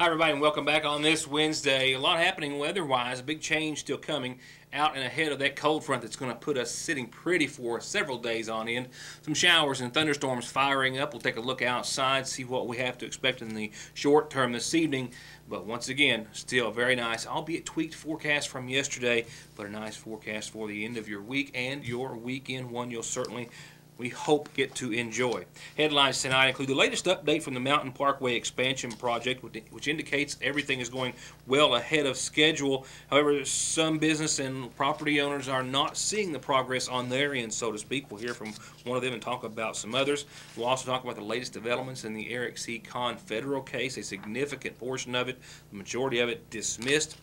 Hi, everybody, and welcome back on this Wednesday. A lot happening weather-wise. A big change still coming out and ahead of that cold front that's going to put us sitting pretty for several days on end. Some showers and thunderstorms firing up. We'll take a look outside, see what we have to expect in the short term this evening. But once again, still a very nice, albeit tweaked forecast from yesterday, but a nice forecast for the end of your week and your weekend, one you'll certainly, we hope, get to enjoy. Headlines tonight include the latest update from the Mountain Parkway expansion project, which indicates everything is going well ahead of schedule. However, some business and property owners are not seeing the progress on their end, so to speak. We'll hear from one of them and talk about some others. We'll also talk about the latest developments in the Eric C. Kahn federal case, a significant portion of it, the majority of it dismissed,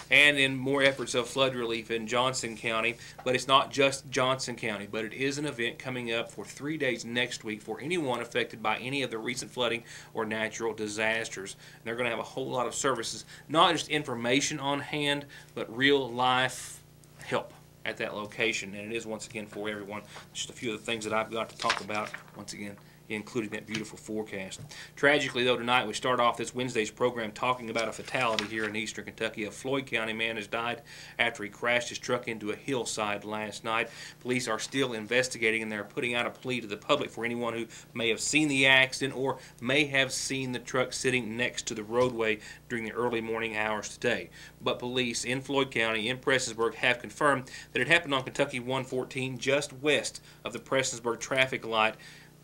and in more efforts of flood relief in Johnson County. But it's not just Johnson County, but it is an event coming up for 3 days next week for anyone affected by any of the recent flooding or natural disasters. And they're going to have a whole lot of services, not just information on hand, but real life help at that location. And it is, once again, for everyone. Just a few of the things that I've got to talk about, once again, including that beautiful forecast. Tragically, though, tonight we start off this Wednesday's program talking about a fatality here in eastern Kentucky. A Floyd County man has died after he crashed his truck into a hillside last night. Police are still investigating, and they're putting out a plea to the public for anyone who may have seen the accident or may have seen the truck sitting next to the roadway during the early morning hours today. But police in Floyd County, in Prestonsburg, have confirmed that it happened on Kentucky 114 just west of the Prestonsburg traffic light.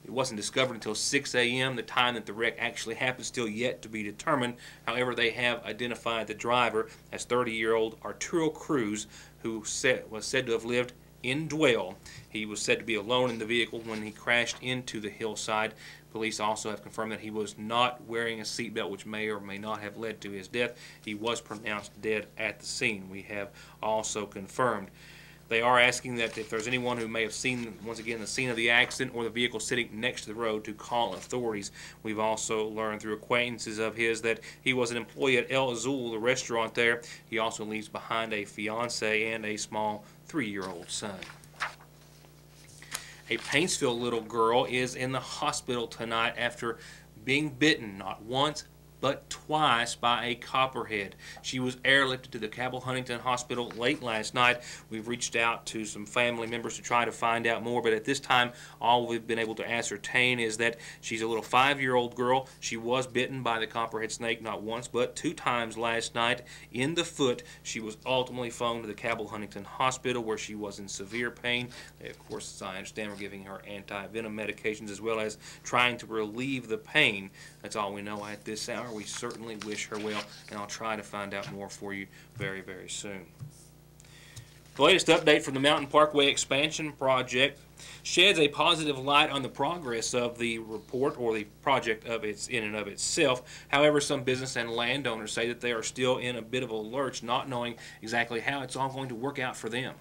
It wasn't discovered until 6 a.m. The time that the wreck actually happened still yet to be determined. However, they have identified the driver as 30-year-old Arturo Cruz, who was said to have lived in Dwell. He was said to be alone in the vehicle when he crashed into the hillside. Police also have confirmed that he was not wearing a seatbelt, which may or may not have led to his death. He was pronounced dead at the scene. We have also confirmed. They are asking that if there's anyone who may have seen, once again, the scene of the accident or the vehicle sitting next to the road, to call authorities. We've also learned through acquaintances of his that he was an employee at El Azul, the restaurant there. He also leaves behind a fiance and a small 3-year-old son. A Paintsville little girl is in the hospital tonight after being bitten not once, but twice by a copperhead. She was airlifted to the Cabell Huntington Hospital late last night. We've reached out to some family members to try to find out more, but at this time, all we've been able to ascertain is that she's a little 5-year-old girl. She was bitten by the copperhead snake not once, but 2 times last night in the foot. She was ultimately flown to the Cabell Huntington Hospital, where she was in severe pain. They, of course, as I understand, we're giving her anti-venom medications as well as trying to relieve the pain. That's all we know at this hour. We certainly wish her well, and I'll try to find out more for you very, very soon. The latest update from the Mountain Parkway expansion project sheds a positive light on the progress of the report or the project of its in and of itself. However, some business and landowners say that they are still in a bit of a lurch, not knowing exactly how it's all going to work out for them.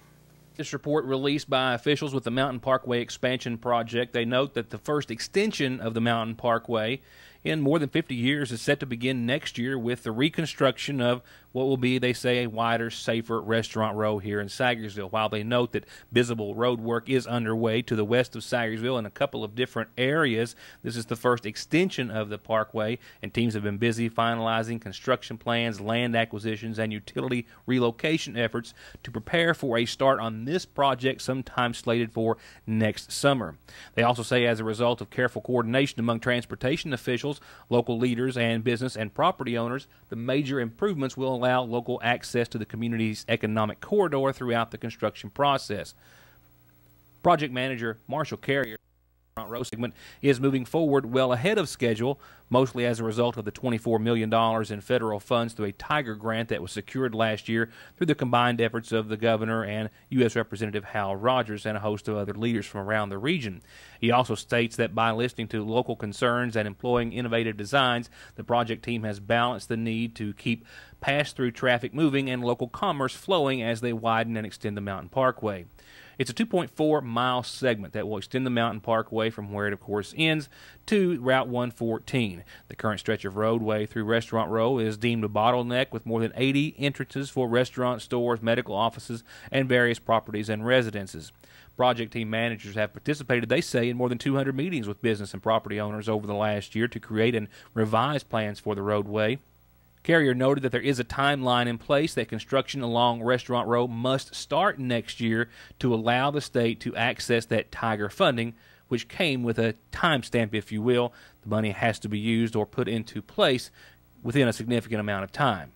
This report released by officials with the Mountain Parkway expansion project, they note that the first extension of the Mountain Parkway in more than 50 years is set to begin next year with the reconstruction of what will be, they say, a wider, safer restaurant row here in Sagersville. While they note that visible road work is underway to the west of Sagersville in a couple of different areas, this is the first extension of the parkway, and teams have been busy finalizing construction plans, land acquisitions, and utility relocation efforts to prepare for a start on this project sometime slated for next summer. They also say as a result of careful coordination among transportation officials, local leaders, and business and property owners, the major improvements will allow local access to the community's economic corridor throughout the construction process. Project manager Marshall Carrier front row segment is moving forward well ahead of schedule, mostly as a result of the $24 million in federal funds through a Tiger grant that was secured last year through the combined efforts of the governor and U.S. Representative Hal Rogers and a host of other leaders from around the region. He also states that by listening to local concerns and employing innovative designs, the project team has balanced the need to keep pass-through traffic moving and local commerce flowing as they widen and extend the Mountain Parkway. It's a 2.4-mile segment that will extend the Mountain Parkway from where it, of course, ends to Route 114. The current stretch of roadway through Restaurant Row is deemed a bottleneck with more than 80 entrances for restaurants, stores, medical offices, and various properties and residences. Project team managers have participated, they say, in more than 200 meetings with business and property owners over the last year to create and revise plans for the roadway. Carrier noted that there is a timeline in place that construction along Restaurant Row must start next year to allow the state to access that Tiger funding, which came with a timestamp, if you will. The money has to be used or put into place within a significant amount of time.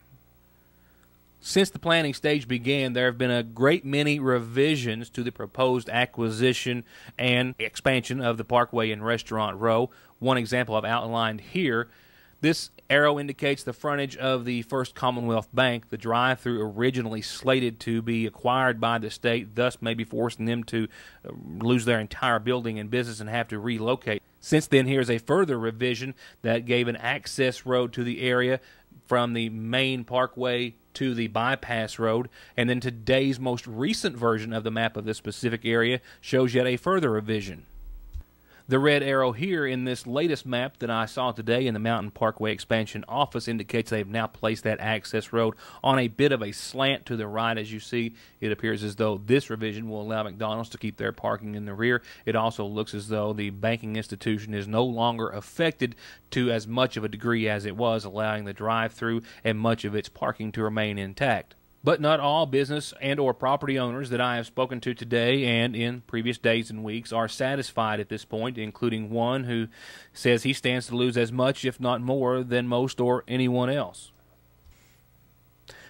Since the planning stage began, there have been a great many revisions to the proposed acquisition and expansion of the Parkway and Restaurant Row. One example I've outlined here. This arrow indicates the frontage of the First Commonwealth Bank. The drive-through originally slated to be acquired by the state, thus maybe forcing them to lose their entire building and business and have to relocate. Since then, here's a further revision that gave an access road to the area from the main parkway to the bypass road, and then today's most recent version of the map of this specific area shows yet a further revision. The red arrow here in this latest map that I saw today in the Mountain Parkway Expansion Office indicates they've now placed that access road on a bit of a slant to the right. As you see, it appears as though this revision will allow McDonald's to keep their parking in the rear. It also looks as though the banking institution is no longer affected to as much of a degree as it was, allowing the drive-through and much of its parking to remain intact. But not all business and or property owners that I have spoken to today and in previous days and weeks are satisfied at this point, including one who says he stands to lose as much, if not more, than most or anyone else.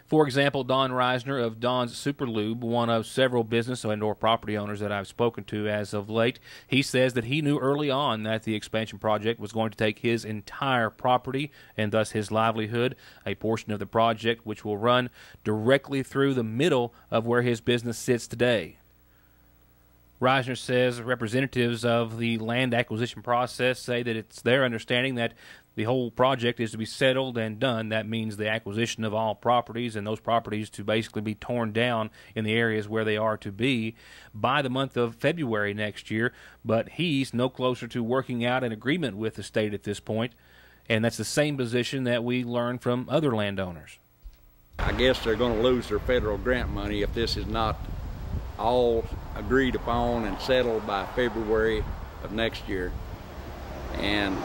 For example, Don Reisner of Don's Super Lube, one of several business and or property owners that I've spoken to as of late, he says that he knew early on that the expansion project was going to take his entire property and thus his livelihood, a portion of the project which will run directly through the middle of where his business sits today. Reisner says representatives of the land acquisition process say that it's their understanding that the whole project is to be settled and done. That means the acquisition of all properties and those properties to basically be torn down in the areas where they are to be by the month of February next year. But he's no closer to working out an agreement with the state at this point, and that's the same position that we learned from other landowners. I guess they're going to lose their federal grant money if this is not all agreed upon and settled by February of next year. And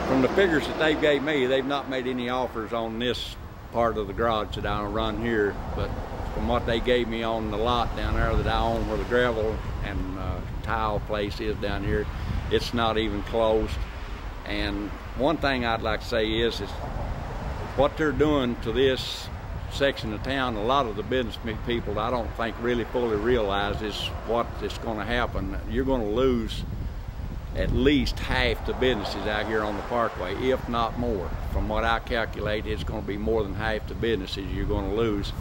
from the figures that they gave me, they've not made any offers on this part of the garage that I run here, but from what they gave me on the lot down there that I own where the gravel and tile place is down here, it's not even closed. And one thing I'd like to say is what they're doing to this section of town, a lot of the business people I don't think really fully realize is what is going to happen. You're going to lose at least half the businesses out here on the parkway, if not more. From what I calculate, it's going to be more than half the businesses you're going to lose.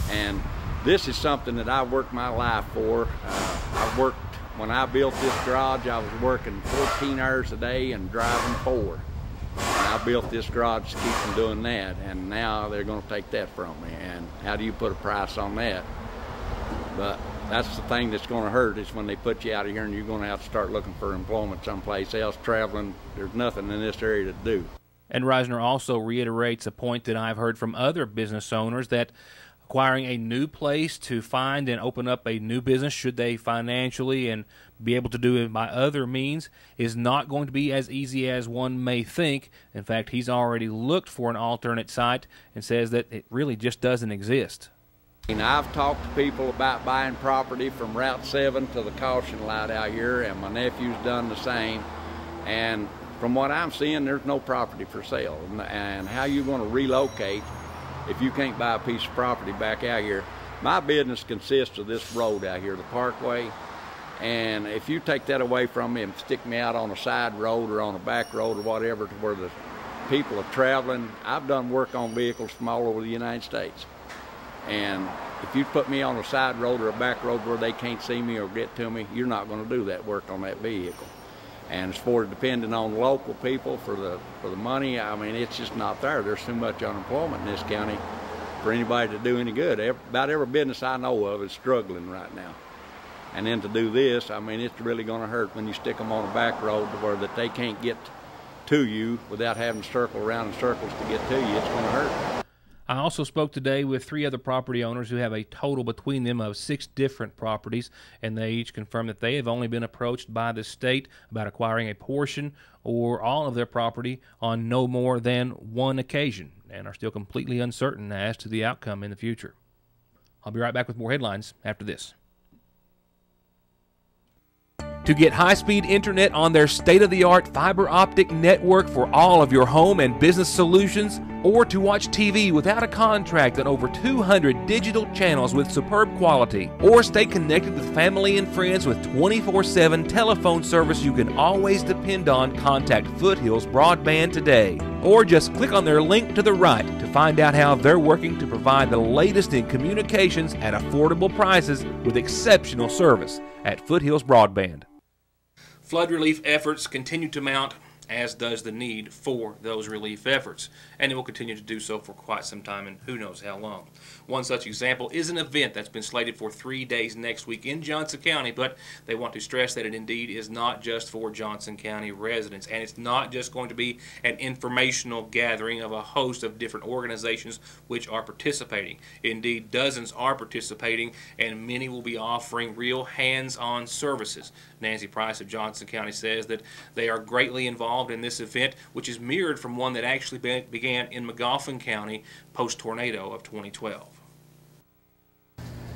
And this is something that I worked my life for. When I built this garage, I was working 14 hours a day and driving 4. I built this garage to keep from doing that, and now they're going to take that from me. And how do you put a price on that? But that's the thing that's going to hurt, is when they put you out of here and you're going to have to start looking for employment someplace else, traveling. There's nothing in this area to do. And Reisner also reiterates a point that I've heard from other business owners, that acquiring a new place to find and open up a new business, should they financially and be able to do it by other means, is not going to be as easy as one may think. In fact, he's already looked for an alternate site and says that it really just doesn't exist. I've talked to people about buying property from Route 7 to the caution light out here, and my nephew's done the same. And from what I'm seeing, there's no property for sale. And how you going to relocate if you can't buy a piece of property back out here? My business consists of this road out here, the Parkway, and if you take that away from me and stick me out on a side road or on a back road or whatever to where the people are traveling, I've done work on vehicles from all over the United States. And if you put me on a side road or a back road where they can't see me or get to me, you're not going to do that work on that vehicle. And as far as depending on local people for the money, I mean, it's just not there. There's too much unemployment in this county for anybody to do any good. About every business I know of is struggling right now. And then to do this, I mean, it's really going to hurt when you stick them on a back road to where that they can't get to you without having to circle around in circles to get to you. It's going to hurt. I also spoke today with 3 other property owners who have a total between them of 6 different properties, and they each confirm that they have only been approached by the state about acquiring a portion or all of their property on no more than 1 occasion. and are still completely uncertain as to the outcome in the future. I'll be right back with more headlines after this. To get high-speed internet on their state-of-the-art fiber optic network for all of your home and business solutions, or to watch TV without a contract on over 200 digital channels with superb quality, or stay connected with family and friends with 24/7 telephone service you can always depend on, contact Foothills Broadband today. Or just click on their link to the right to find out how they're working to provide the latest in communications at affordable prices with exceptional service at Foothills Broadband. Flood relief efforts continue to mount, as does the need for those relief efforts, and it will continue to do so for quite some time, and who knows how long. One such example is an event that's been slated for 3 days next week in Johnson County, but they want to stress that it indeed is not just for Johnson County residents, and it's not just going to be an informational gathering of a host of different organizations which are participating. Indeed, dozens are participating, and many will be offering real hands-on services. Nancy Price of Johnson County says that they are greatly involved in this event, which is mirrored from one that actually began in Magoffin County post-tornado of 2012.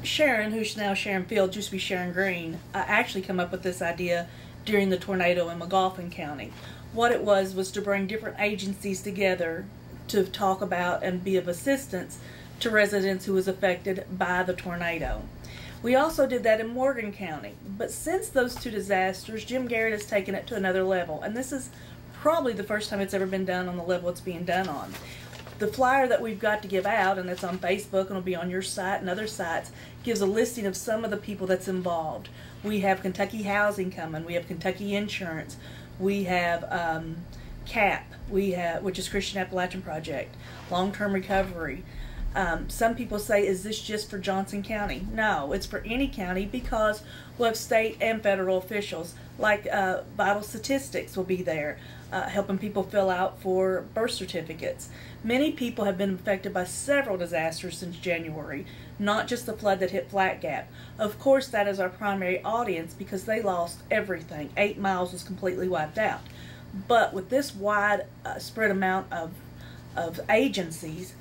Sharon, who's now Sharon Fields, used to be Sharon Green, actually come up with this idea during the tornado in Magoffin County. What it was to bring different agencies together to talk about and be of assistance to residents who was affected by the tornado. We also did that in Morgan County, but since those two disasters, Jim Garrett has taken it to another level, and this is probably the first time it's ever been done on the level it's being done on. The flyer that we've got to give out, and it's on Facebook and will be on your site and other sites, gives a listing of some of the people that's involved. We have Kentucky Housing coming, we have Kentucky Insurance, we have CAP, which is Christian Appalachian Project, Long-Term Recovery. Some people say, is this just for Johnson County? No, it's for any county, because we'll have state and federal officials, like Vital Statistics will be there, helping people fill out for birth certificates. Many people have been affected by several disasters since January, not just the flood that hit Flat Gap. Of course, that is our primary audience because they lost everything. 8 miles was completely wiped out. But with this wide spread amount of agencies,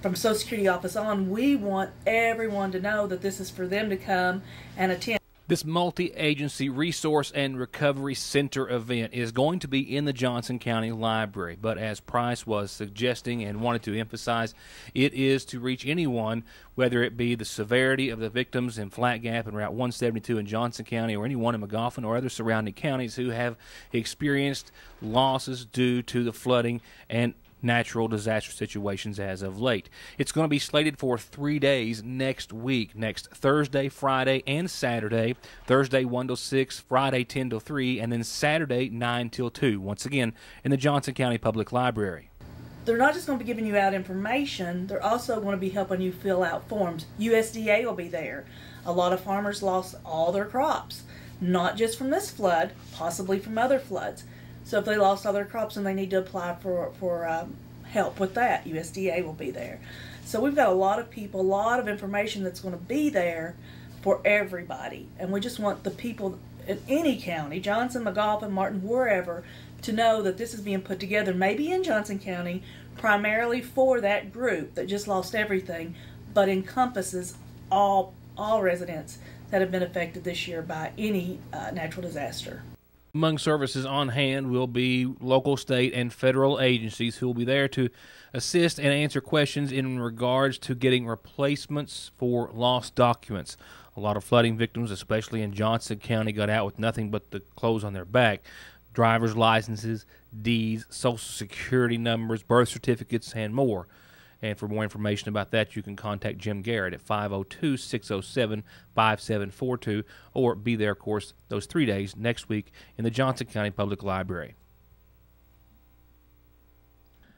from Social Security office on, we want everyone to know that this is for them to come and attend. This multi-agency resource and recovery center event is going to be in the Johnson County Library, but as Price was suggesting and wanted to emphasize, it is to reach anyone, whether it be the severity of the victims in Flat Gap and Route 172 in Johnson County, or anyone in Magoffin or other surrounding counties who have experienced losses due to the flooding and natural disaster situations as of late. It's going to be slated for 3 days next week, next Thursday, Friday, and Saturday. Thursday 1 till 6, Friday 10 till 3, and then Saturday 9 till 2, once again in the Johnson County Public Library. They're not just going to be giving you out information, they're also going to be helping you fill out forms. USDA will be there. A lot of farmers lost all their crops, not just from this flood, possibly from other floods. So if they lost all their crops and they need to apply for help with that, USDA will be there. So we've got a lot of people, a lot of information that's going to be there for everybody. And we just want the people in any county, Johnson, Magoffin, Martin, wherever, to know that this is being put together, maybe in Johnson County, primarily for that group that just lost everything, but encompasses all residents that have been affected this year by any natural disaster. Among services on hand will be local, state, and federal agencies who will be there to assist and answer questions in regards to getting replacements for lost documents. A lot of flooding victims, especially in Johnson County, got out with nothing but the clothes on their back. Driver's licenses, deeds, social security numbers, birth certificates, and more. And for more information about that, you can contact Jim Garrett at 502-607-5742, or be there, of course, those 3 days next week in the Johnson County Public Library.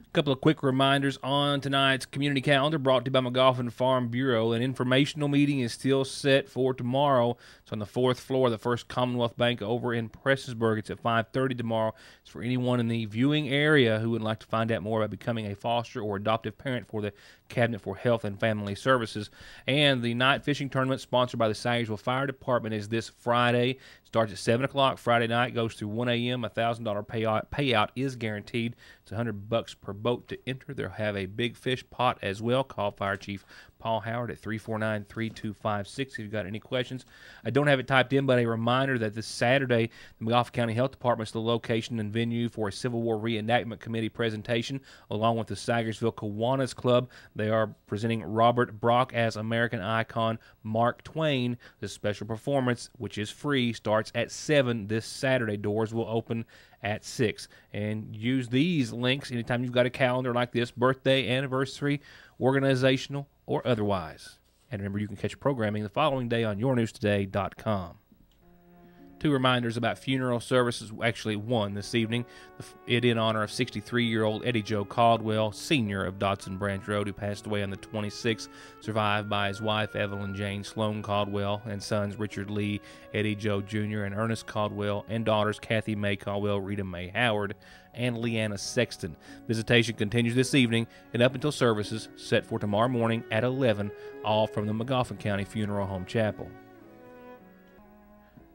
A couple of quick reminders on tonight's community calendar brought to you by Magoffin Farm Bureau. An informational meeting is still set for tomorrow. It's on the 4th floor of the First Commonwealth Bank over in Prestonsburg. It's at 5:30 tomorrow. It's for anyone in the viewing area who would like to find out more about becoming a foster or adoptive parent for the Cabinet for Health and Family Services. And the night fishing tournament sponsored by the Sayersville Fire Department is this Friday. Starts at 7 o'clock Friday night, goes through 1 a.m. $1,000 payout is guaranteed. It's $100 per boat to enter. They'll have a big fish pot as well. Call Fire Chief Paul Howard at 349-3256 if you've got any questions. I don't have it typed in, but a reminder that this Saturday, the McGoffin County Health Department is the location and venue for a Civil War Reenactment Committee presentation, along with the Sayersville Kiwanis Club. They are presenting Robert Brock as American icon Mark Twain. This special performance, which is free, starts at 7 this Saturday. Doors will open at 6. And use these links anytime you've got a calendar like this, birthday, anniversary, organizational, or otherwise. And remember, you can catch programming the following day on yournewstoday.com. Two reminders about funeral services, actually one this evening. It in honor of 63-year-old Eddie Joe Caldwell, senior of Dodson Branch Road, who passed away on the 26th, survived by his wife Evelyn Jane Sloan Caldwell and sons Richard Lee, Eddie Joe Jr., and Ernest Caldwell, and daughters Kathy May Caldwell, Rita Mae Howard, and Leanna Sexton. Visitation continues this evening and up until services set for tomorrow morning at 11, all from the McGoffin County Funeral Home Chapel.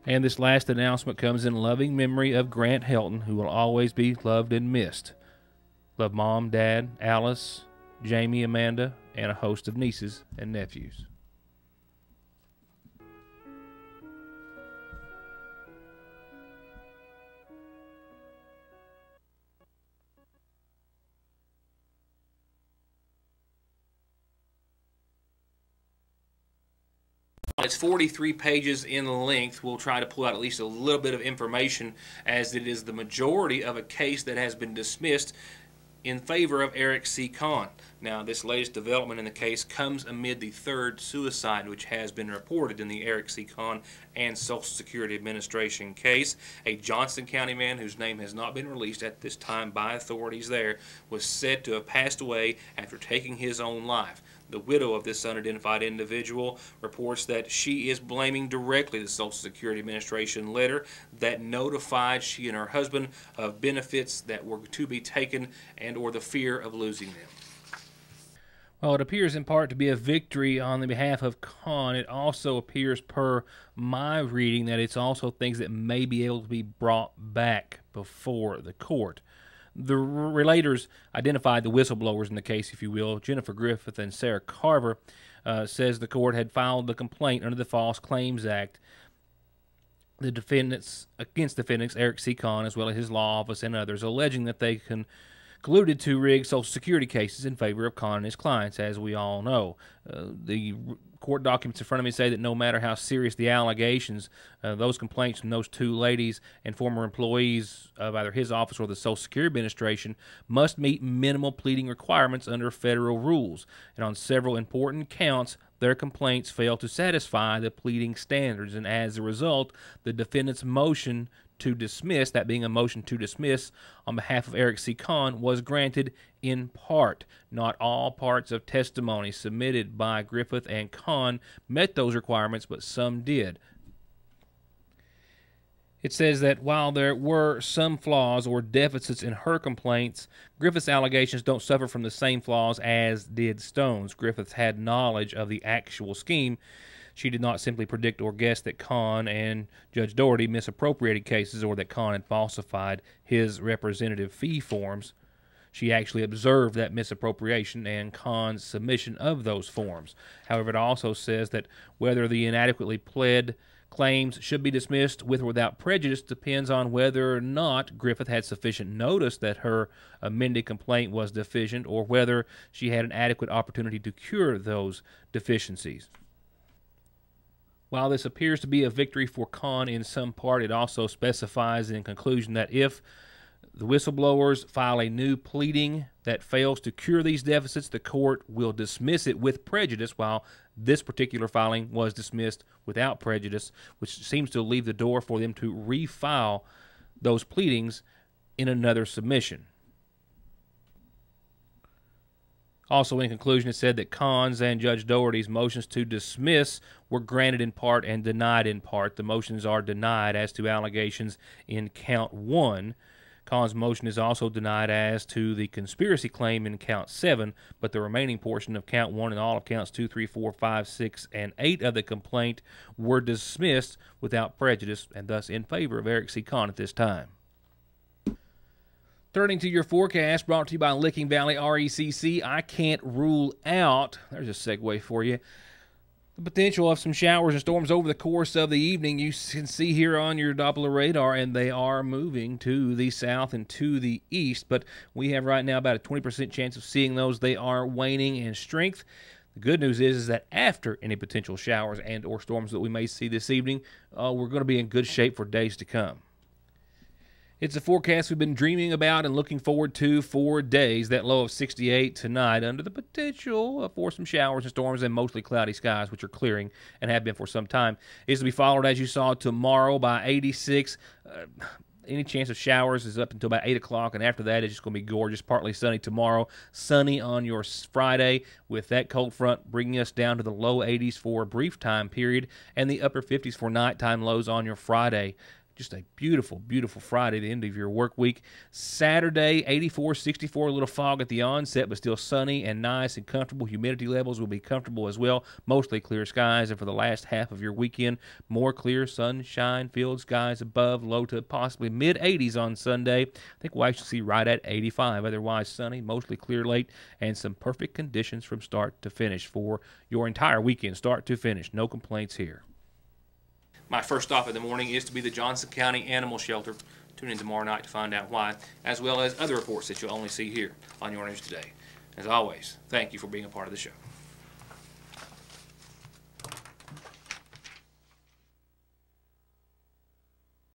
And this last announcement comes in loving memory of Grant Helton, who will always be loved and missed. Love Mom, Dad, Alice, Jamie, Amanda, and a host of nieces and nephews. It's 43 pages in length. We'll try to pull out at least a little bit of information, as it is the majority of a case that has been dismissed in favor of Eric C. Kahn. Now, this latest development in the case comes amid the third suicide which has been reported in the Eric C. Kahn and Social Security Administration case. A Johnston County man whose name has not been released at this time by authorities there was said to have passed away after taking his own life. The widow of this unidentified individual reports that she is blaming directly the Social Security Administration letter that notified she and her husband of benefits that were to be taken and or the fear of losing them. While it appears in part to be a victory on the behalf of Kahn, it also appears, per my reading, that it's also things that may be able to be brought back before the court. The relators identified the whistleblowers in the case, if you will, Jennifer Griffith and Sarah Carver. Says the court had filed the complaint under the False Claims Act. The defendants, against defendants Eric C. Kahn, as well as his law office and others, alleging that they colluded to rig Social Security cases in favor of Kahn and his clients, as we all know. The court documents in front of me say that no matter how serious the allegations, those complaints from those two ladies and former employees of either his office or the Social Security Administration must meet minimal pleading requirements under federal rules. And on several important counts, their complaints fail to satisfy the pleading standards. And as a result, the defendant's motion to dismiss, that being a motion to dismiss on behalf of Eric C. Kahn, was granted in part. Not all parts of testimony submitted by Griffith and Kahn met those requirements, but some did. It says that while there were some flaws or deficits in her complaints, Griffith's allegations don't suffer from the same flaws as did Stone's. Griffith had knowledge of the actual scheme. She did not simply predict or guess that Kahn and Judge Doherty misappropriated cases or that Kahn had falsified his representative fee forms. She actually observed that misappropriation and Kahn's submission of those forms. However, it also says that whether the inadequately pled claims should be dismissed with or without prejudice depends on whether or not Griffith had sufficient notice that her amended complaint was deficient or whether she had an adequate opportunity to cure those deficiencies. While this appears to be a victory for Kahn in some part, it also specifies in conclusion that if the whistleblowers file a new pleading that fails to cure these deficits, the court will dismiss it with prejudice, while this particular filing was dismissed without prejudice, which seems to leave the door for them to refile those pleadings in another submission. Also, in conclusion, it said that Kahn's and Judge Doherty's motions to dismiss were granted in part and denied in part. The motions are denied as to allegations in Count 1. Khan's motion is also denied as to the conspiracy claim in count 7, but the remaining portion of count 1 and all of counts 2, 3, 4, 5, 6, and 8 of the complaint were dismissed without prejudice and thus in favor of Eric C. Khan at this time. Turning to your forecast, brought to you by Licking Valley RECC, I can't rule out, there's a segue for you, the potential of some showers and storms over the course of the evening. You can see here on your Doppler radar, and they are moving to the south and to the east, but we have right now about a 20% chance of seeing those. They are waning in strength. The good news is that after any potential showers and or storms that we may see this evening, we're going to be in good shape for days to come. It's a forecast we've been dreaming about and looking forward to for days. That low of 68 tonight under the potential for some showers and storms and mostly cloudy skies, which are clearing and have been for some time, is to be followed, as you saw, tomorrow by 86. Any chance of showers is up until about 8 o'clock, and after that it's just going to be gorgeous. Partly sunny tomorrow, sunny on your Friday, with that cold front bringing us down to the low 80s for a brief time period and the upper 50s for nighttime lows on your Friday. Just a beautiful, beautiful Friday, the end of your work week. Saturday, 84, 64, a little fog at the onset, but still sunny and nice and comfortable. Humidity levels will be comfortable as well. Mostly clear skies. And for the last half of your weekend, more clear sunshine, filled skies above, low to possibly mid-80s on Sunday. I think we'll actually see right at 85. Otherwise sunny, mostly clear late, and some perfect conditions from start to finish for your entire weekend, start to finish. No complaints here. My first stop in the morning is to be the Johnson County Animal Shelter. Tune in tomorrow night to find out why, as well as other reports that you'll only see here on Your News Today. As always, thank you for being a part of the show.